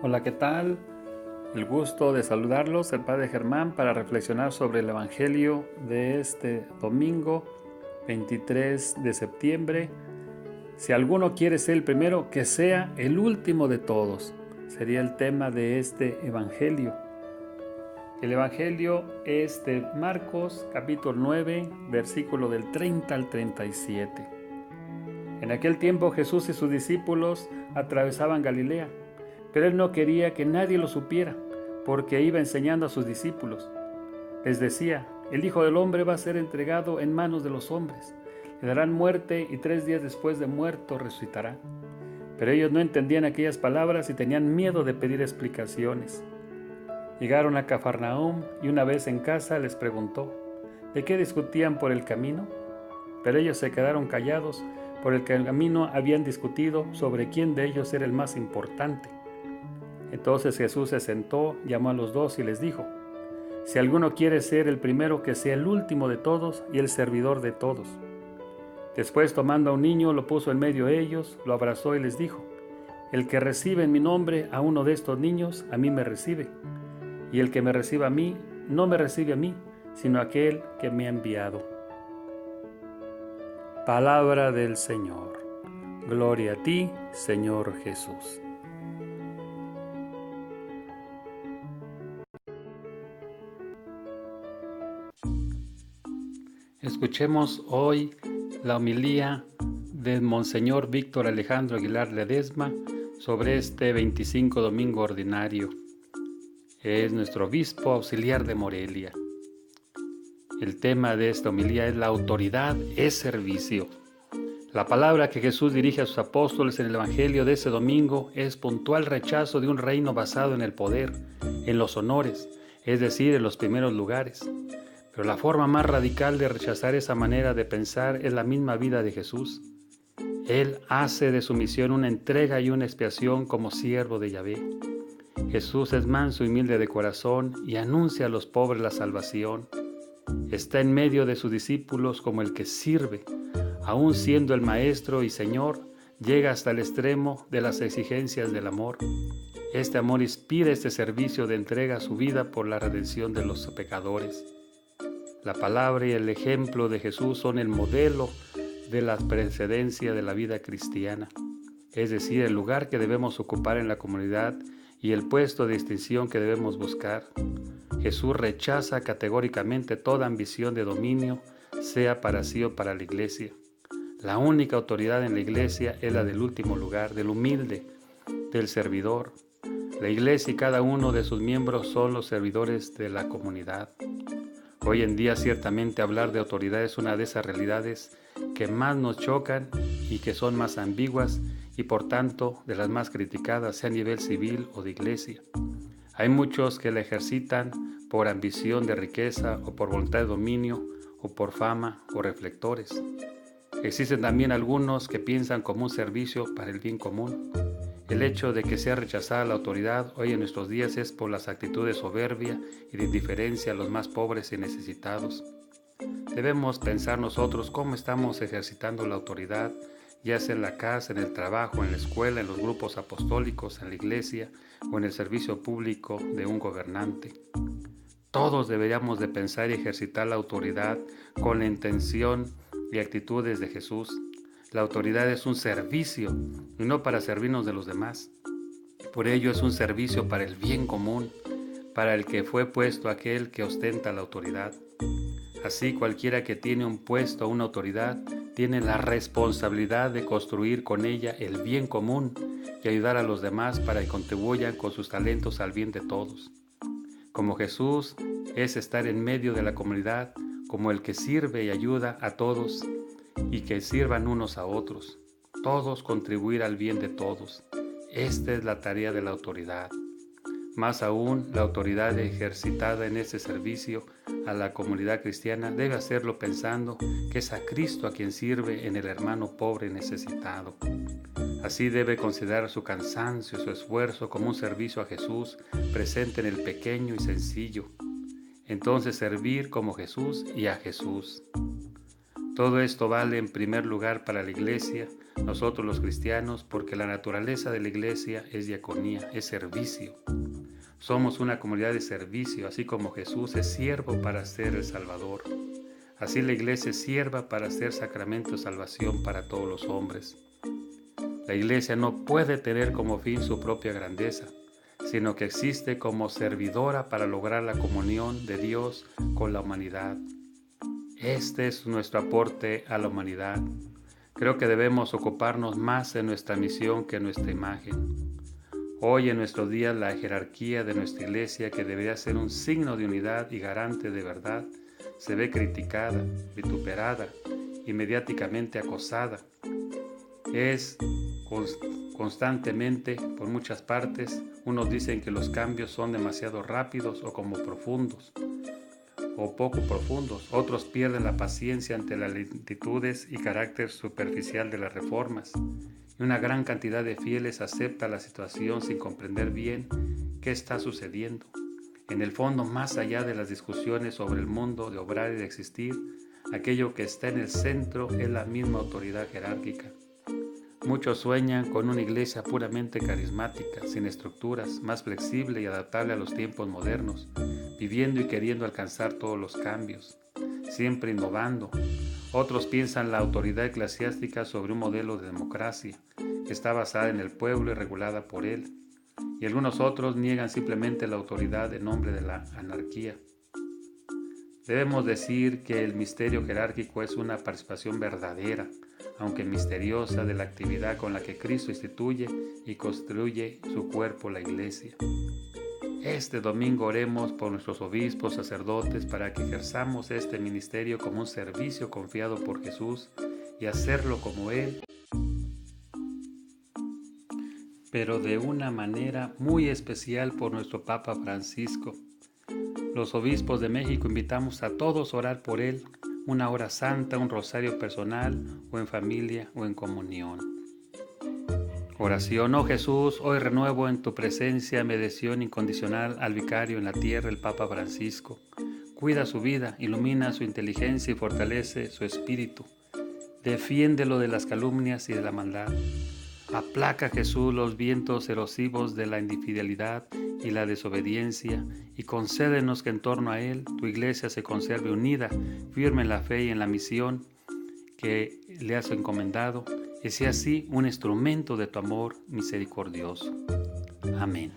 Hola, ¿qué tal? El gusto de saludarlos, el Padre Germán, para reflexionar sobre el Evangelio de este domingo 23 de septiembre. Si alguno quiere ser el primero, que sea el último de todos. Sería el tema de este Evangelio. El Evangelio es de Marcos, capítulo 9, versículo del 30 al 37. En aquel tiempo Jesús y sus discípulos atravesaban Galilea, pero él no quería que nadie lo supiera, porque iba enseñando a sus discípulos. Les decía: el Hijo del Hombre va a ser entregado en manos de los hombres. Le darán muerte y 3 días después de muerto resucitará. Pero ellos no entendían aquellas palabras y tenían miedo de pedir explicaciones. Llegaron a Cafarnaúm y una vez en casa les preguntó: ¿de qué discutían por el camino? Pero ellos se quedaron callados. Por el camino habían discutido sobre quién de ellos era el más importante. Entonces Jesús se sentó, llamó a los 2 y les dijo: si alguno quiere ser el primero, que sea el último de todos y el servidor de todos. Después, tomando a un niño, lo puso en medio de ellos, lo abrazó y les dijo: el que recibe en mi nombre a uno de estos niños, a mí me recibe. Y el que me reciba a mí, no me recibe a mí, sino a aquel que me ha enviado. Palabra del Señor. Gloria a ti, Señor Jesús. Escuchemos hoy la homilía de Monseñor Víctor Alejandro Aguilar Ledesma sobre este 25 domingo ordinario. Es nuestro obispo auxiliar de Morelia. El tema de esta homilía es: la autoridad es servicio. La palabra que Jesús dirige a sus apóstoles en el Evangelio de ese domingo es puntual rechazo de un reino basado en el poder, en los honores, es decir, en los primeros lugares. Pero la forma más radical de rechazar esa manera de pensar es la misma vida de Jesús. Él hace de su misión una entrega y una expiación como siervo de Yahvé. Jesús es manso y humilde de corazón y anuncia a los pobres la salvación. Está en medio de sus discípulos como el que sirve. Aún siendo el Maestro y Señor, llega hasta el extremo de las exigencias del amor. Este amor inspira este servicio de entrega a su vida por la redención de los pecadores. La palabra y el ejemplo de Jesús son el modelo de la precedencia de la vida cristiana, es decir, el lugar que debemos ocupar en la comunidad y el puesto de distinción que debemos buscar. Jesús rechaza categóricamente toda ambición de dominio, sea para sí o para la iglesia. La única autoridad en la iglesia es la del último lugar, del humilde, del servidor. La iglesia y cada uno de sus miembros son los servidores de la comunidad. Hoy en día, ciertamente, hablar de autoridad es una de esas realidades que más nos chocan y que son más ambiguas y, por tanto, de las más criticadas, sea a nivel civil o de iglesia. Hay muchos que la ejercitan por ambición de riqueza o por voluntad de dominio o por fama o reflectores. Existen también algunos que piensan como un servicio para el bien común. El hecho de que sea rechazada la autoridad hoy en nuestros días es por las actitudes de soberbia y de indiferencia a los más pobres y necesitados. Debemos pensar nosotros cómo estamos ejercitando la autoridad, ya sea en la casa, en el trabajo, en la escuela, en los grupos apostólicos, en la iglesia o en el servicio público de un gobernante. Todos deberíamos de pensar y ejercitar la autoridad con la intención y actitudes de Jesús. La autoridad es un servicio y no para servirnos de los demás. Por ello es un servicio para el bien común, para el que fue puesto aquel que ostenta la autoridad. Así, cualquiera que tiene un puesto o una autoridad tiene la responsabilidad de construir con ella el bien común y ayudar a los demás para que contribuyan con sus talentos al bien de todos. Como Jesús es estar en medio de la comunidad, como el que sirve y ayuda a todos y que sirvan unos a otros. Todos contribuir al bien de todos. Esta es la tarea de la autoridad. Más aún, la autoridad ejercitada en ese servicio a la comunidad cristiana debe hacerlo pensando que es a Cristo a quien sirve en el hermano pobre y necesitado. Así debe considerar su cansancio y su esfuerzo como un servicio a Jesús presente en el pequeño y sencillo. Entonces servir como Jesús y a Jesús. Todo esto vale en primer lugar para la Iglesia, nosotros los cristianos, porque la naturaleza de la Iglesia es diaconía, es servicio. Somos una comunidad de servicio, así como Jesús es siervo para ser el Salvador. Así la Iglesia es sierva para ser sacramento de salvación para todos los hombres. La Iglesia no puede tener como fin su propia grandeza, sino que existe como servidora para lograr la comunión de Dios con la humanidad. Este es nuestro aporte a la humanidad. Creo que debemos ocuparnos más de nuestra misión que nuestra imagen. Hoy en nuestros días la jerarquía de nuestra Iglesia, que debería ser un signo de unidad y garante de verdad, se ve criticada, vituperada y mediáticamente acosada. Es constantemente, por muchas partes, unos dicen que los cambios son demasiado rápidos o como profundos, o poco profundos. Otros pierden la paciencia ante las lentitudes y carácter superficial de las reformas. Y una gran cantidad de fieles acepta la situación sin comprender bien qué está sucediendo. En el fondo, más allá de las discusiones sobre el mundo de obrar y de existir, aquello que está en el centro es la misma autoridad jerárquica. Muchos sueñan con una iglesia puramente carismática, sin estructuras, más flexible y adaptable a los tiempos modernos, viviendo y queriendo alcanzar todos los cambios, siempre innovando. Otros piensan la autoridad eclesiástica sobre un modelo de democracia, que está basada en el pueblo y regulada por él. Y algunos otros niegan simplemente la autoridad en nombre de la anarquía. Debemos decir que el misterio jerárquico es una participación verdadera, aunque misteriosa, de la actividad con la que Cristo instituye y construye su cuerpo, la Iglesia. Este domingo oremos por nuestros obispos, sacerdotes, para que ejerzamos este ministerio como un servicio confiado por Jesús y hacerlo como Él, pero de una manera muy especial por nuestro Papa Francisco. Los obispos de México invitamos a todos a orar por él, una hora santa, un rosario personal, o en familia, o en comunión. Oración. Oh Jesús, hoy renuevo en tu presencia mi adhesión incondicional al vicario en la tierra, el Papa Francisco. Cuida su vida, ilumina su inteligencia y fortalece su espíritu. Defiéndelo de las calumnias y de la maldad. Aplaca, Jesús, los vientos erosivos de la infidelidad y la desobediencia, y concédenos que en torno a él tu Iglesia se conserve unida, firme en la fe y en la misión que le has encomendado, y sea así un instrumento de tu amor misericordioso. Amén.